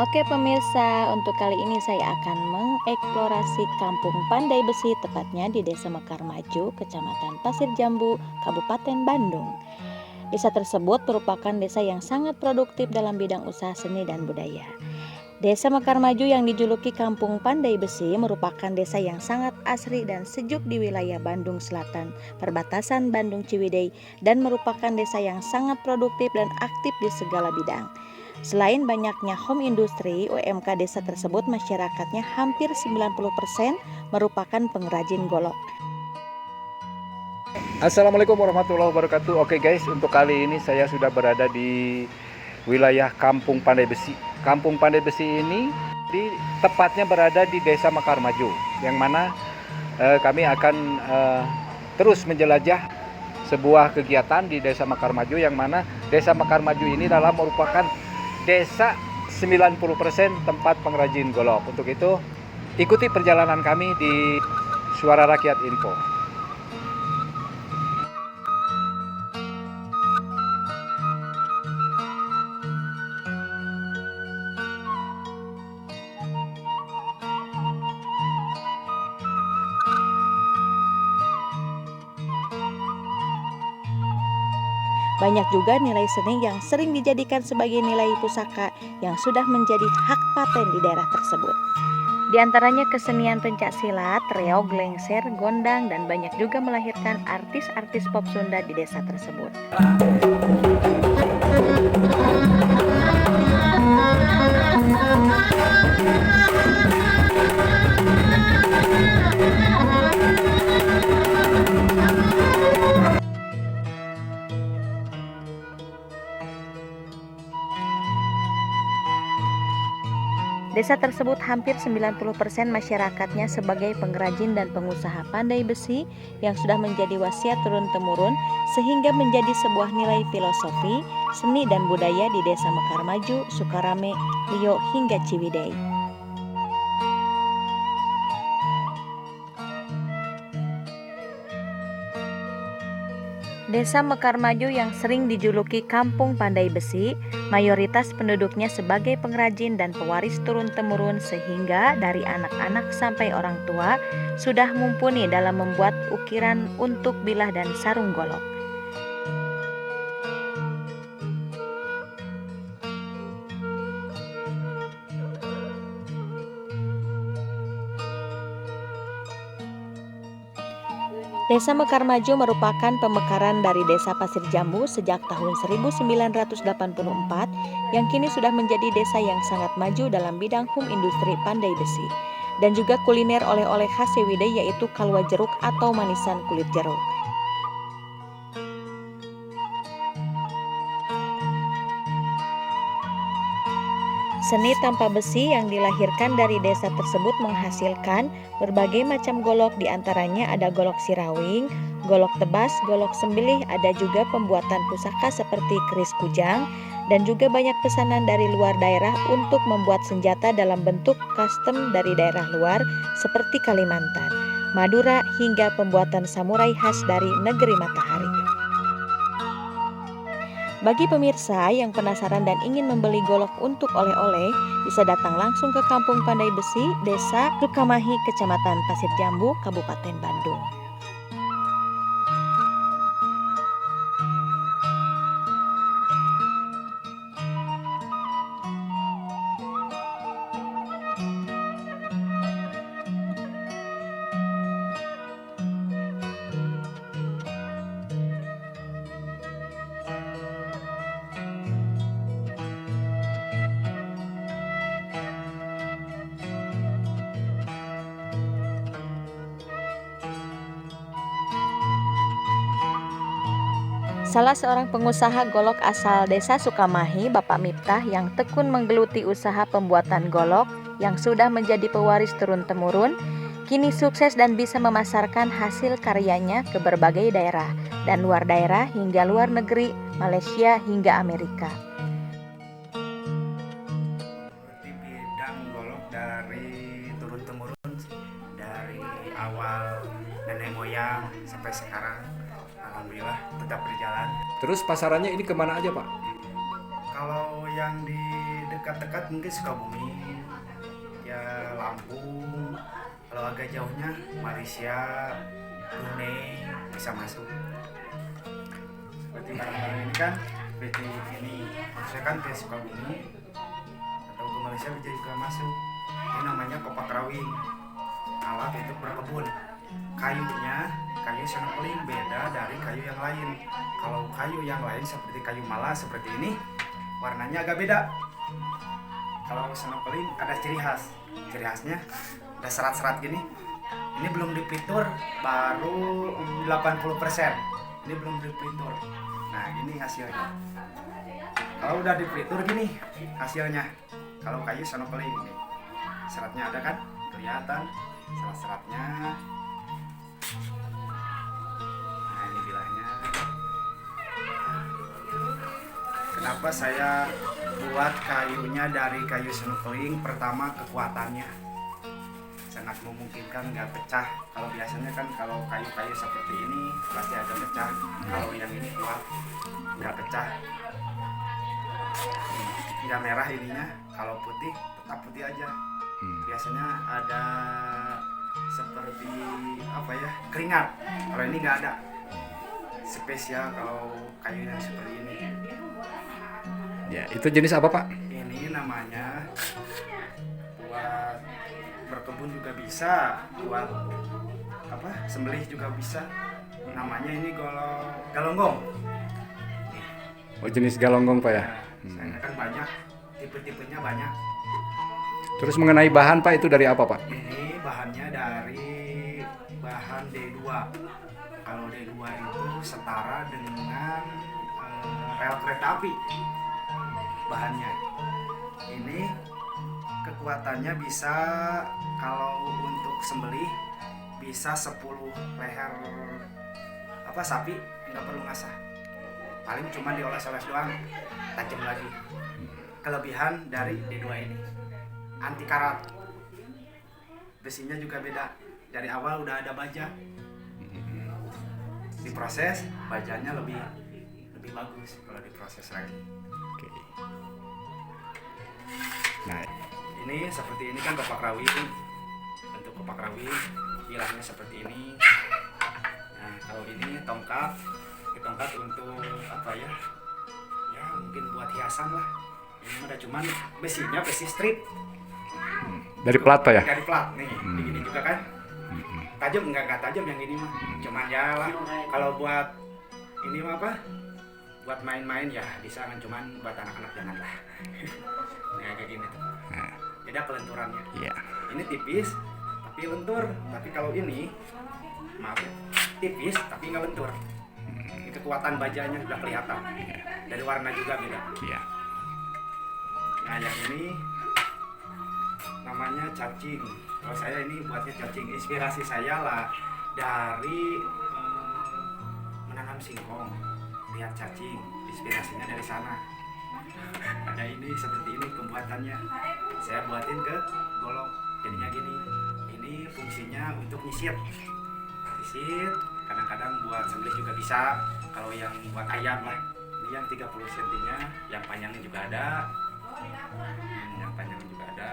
Oke pemirsa, untuk kali ini saya akan mengeksplorasi Kampung Pandai Besi, tepatnya di Desa Mekar Maju, Kecamatan Pasir Jambu, Kabupaten Bandung. Desa tersebut merupakan desa yang sangat produktif dalam bidang usaha seni dan budaya. Desa Mekar Maju yang dijuluki Kampung Pandai Besi merupakan desa yang sangat asri dan sejuk di wilayah Bandung Selatan, perbatasan Bandung Ciwidey, dan merupakan desa yang sangat produktif dan aktif di segala bidang. Selain banyaknya home industry, UMK desa tersebut masyarakatnya hampir 90% merupakan pengrajin golok. Assalamualaikum warahmatullahi wabarakatuh. Oke guys, untuk kali ini saya sudah berada di wilayah Kampung Pandai Besi. Kampung Pandai Besi ini tepatnya berada di Desa Mekar Maju, yang mana kami akan terus menjelajah sebuah kegiatan di Desa Mekar Maju, yang mana Desa Mekar Maju ini merupakan desa 90% tempat pengrajin golok. Untuk itu, ikuti perjalanan kami di Suara Rakyat Info. Banyak juga nilai seni yang sering dijadikan sebagai nilai pusaka yang sudah menjadi hak paten di daerah tersebut. Di antaranya kesenian pencak silat, reog, lengser, gondang, dan banyak juga melahirkan artis-artis pop Sunda di desa tersebut. Desa tersebut hampir 90% masyarakatnya sebagai pengrajin dan pengusaha pandai besi yang sudah menjadi wasiat turun-temurun, sehingga menjadi sebuah nilai filosofi, seni dan budaya di Desa Mekar Maju, Sukarame, Rio hingga Ciwidey. Desa Mekar Maju yang sering dijuluki Kampung Pandai Besi, mayoritas penduduknya sebagai pengrajin dan pewaris turun-temurun, sehingga dari anak-anak sampai orang tua sudah mumpuni dalam membuat ukiran untuk bilah dan sarung golok. Desa Mekar Maju merupakan pemekaran dari Desa Pasir Jambu sejak tahun 1984 yang kini sudah menjadi desa yang sangat maju dalam bidang home industri pandai besi dan juga kuliner oleh-oleh khas Ciwidey, yaitu kalwa jeruk atau manisan kulit jeruk. Seni tanpa besi yang dilahirkan dari desa tersebut menghasilkan berbagai macam golok, diantaranya ada golok sirawing, golok tebas, golok sembilih, ada juga pembuatan pusaka seperti keris kujang, dan juga banyak pesanan dari luar daerah untuk membuat senjata dalam bentuk custom dari daerah luar seperti Kalimantan, Madura, hingga pembuatan samurai khas dari negeri matahari. Bagi pemirsa yang penasaran dan ingin membeli golok untuk oleh-oleh, bisa datang langsung ke Kampung Pandai Besi, Desa Sukamahi, Kecamatan Pasir Jambu, Kabupaten Bandung. Salah seorang pengusaha golok asal Desa Sukamahi, Bapak Miftah, yang tekun menggeluti usaha pembuatan golok yang sudah menjadi pewaris turun-temurun, kini sukses dan bisa memasarkan hasil karyanya ke berbagai daerah dan luar daerah hingga luar negeri, Malaysia hingga Amerika. Di bidang golok dari turun-temurun, dari awal nenek moyang sampai sekarang, alhamdulillah tetap berjalan. Terus pasarannya ini kemana aja Pak? Kalau yang di dekat-dekat mungkin Sukabumi, ya Lampung. Kalau agak jauhnya Malaysia, Brunei bisa masuk. Seperti barang-barang ini kan PT ini, maksudnya kan ke Sukabumi atau ke Malaysia bisa juga masuk. Ini namanya kopak rawing, alat untuk berkebun. Kayunya, kayu senokeling beda dari kayu yang lain. Kalau kayu yang lain seperti kayu malas seperti ini, warnanya agak beda. Kalau senokeling ada ciri khas. Ciri khasnya ada serat-serat gini. Ini belum dipelitur, baru 80%. Ini belum dipelitur. Nah, ini hasilnya. Kalau udah dipelitur gini hasilnya. Kalau kayu senokeling ini, seratnya ada kan? Kelihatan serat-seratnya. Nah, ini bilahnya. Kenapa saya buat kayunya dari kayu senokeling? Pertama, kekuatannya sangat memungkinkan nggak pecah. Kalau biasanya kan kalau kayu-kayu seperti ini pasti ada pecah. Kalau yang ini kuat, nggak pecah. Nggak merah ininya. Kalau putih tetap putih aja. Biasanya ada seperti apa ya, keringat. Kalau ini nggak ada. Spesial kalau kayu yang seperti ini. Ya, itu jenis apa Pak? Ini namanya buat berkebun juga bisa, buat apa, sembelih juga bisa. Namanya ini galonggong. Oh, jenis galonggong Pak ya? Nah, saya kan banyak, tipe-tipenya banyak. Terus mengenai bahan Pak, itu dari apa Pak? Ini bahannya dari bahan D2. Kalau D2 itu setara dengan rel kereta api. Bahannya ini kekuatannya bisa, kalau untuk sembelih bisa 10 leher apa sapi, nggak perlu ngasah, paling cuma dioles-oles doang, tajam lagi. Kelebihan dari D2 ini anti karat, besinya juga beda, dari awal udah ada baja, diproses bajanya lebih bagus kalau diproses lagi. Oke. Nah, Ini seperti ini kan kopak rawing, bentuk kopak rawing, bilahnya seperti ini. Nah, kalau ini tongkat, tongkat untuk apa ya? Ya mungkin buat hiasan lah. Ini udah cuman besinya besi strip. dari plat Pak ya? Dari plat nih, begini juga kan? Tajam nggak tajam yang ini mah. Cuman ya lah, kalau buat ini mah apa? Buat main-main ya bisa kan, cuman buat anak-anak jangan lah. Nah, kayak gini tuh. Beda kelenturannya. Iya. Ini tipis tapi lentur. Tapi kalau ini maaf ya, tipis tapi nggak lentur. Ini kekuatan bajanya sudah kelihatan. Dari warna juga beda. Iya. Nah, yang ini namanya cacing. Kalau saya ini buatnya cacing. Inspirasi saya lah dari menanam singkong. Lihat cacing, inspirasinya dari sana. Ada ini seperti ini pembuatannya. Saya buatin ke golok. Jadinya gini. Ini fungsinya untuk nyisir. Nyisir, kadang-kadang buat sembelih juga bisa. Kalau yang buat ayam lah. Ini yang 30 cm-nya, yang panjangnya juga ada. Yang panjangnya juga ada.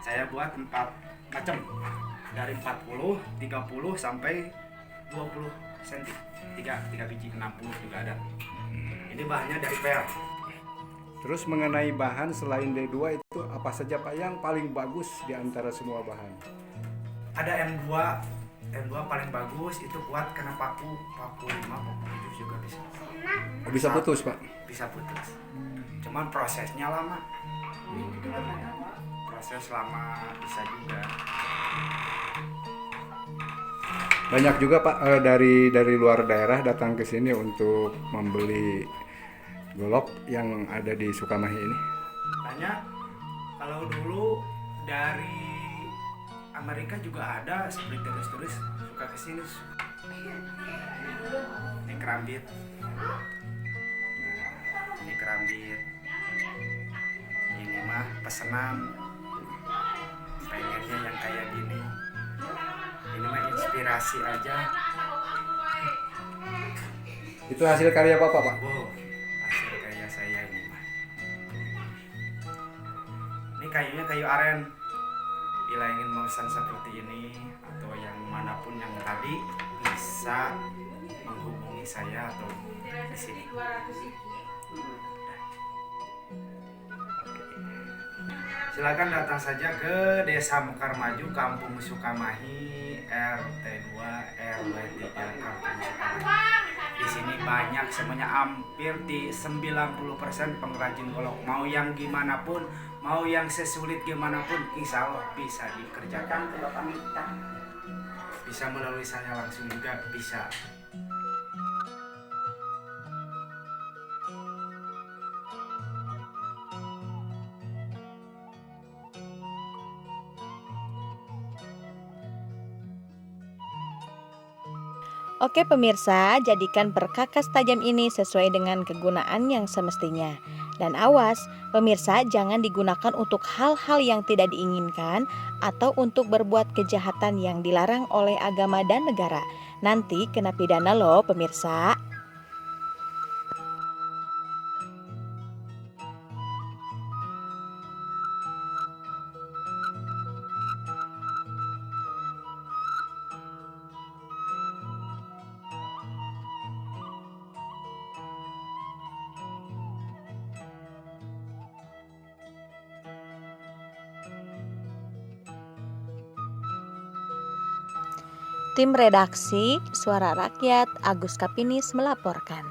Saya buat 4 macam. Dari 40, 30 sampai 20 cm. 3 biji, 60 juga ada. Ini bahannya dari perak. Terus mengenai bahan selain D2 itu apa saja Pak yang paling bagus di antara semua bahan? Ada M2. M2 paling bagus itu buat kena paku 5, paku 7 juga bisa. Oh, bisa putus Pak? Bisa putus. Cuman prosesnya lama. Proses lama bisa juga. Banyak juga Pak dari luar daerah datang ke sini untuk membeli golok yang ada di Sukamahi ini. Banyak. Kalau dulu dari Amerika juga ada seperti turis-turis suka kesini. Ini kerambit. Ini kerambit. Ini mah pesanan. Pengennya yang kayak gini. Ini mah inspirasi aja. Itu hasil karya Bapak Pak? Wow, hasil karya saya ini mah. Ini kayunya kayu aren. Bila ingin memesan seperti ini atau yang manapun yang tadi bisa menghubungi saya atau di sini. Silakan datang saja ke Desa Mekar Maju, Kampung Sukamahi, RT 2 RW 3 Kampung Sukamahi. Di sini banyak semuanya, hampir di 90% pengrajin golok. Mau yang gimana pun, mau yang sesulit gimana pun, insya Allah bisa dikerjakan. Bisa melalui saya langsung juga bisa. Oke pemirsa, jadikan perkakas tajam ini sesuai dengan kegunaan yang semestinya. Dan awas, pemirsa jangan digunakan untuk hal-hal yang tidak diinginkan atau untuk berbuat kejahatan yang dilarang oleh agama dan negara. Nanti kena pidana loh pemirsa. Tim redaksi Suara Rakyat Agus Kapinis melaporkan.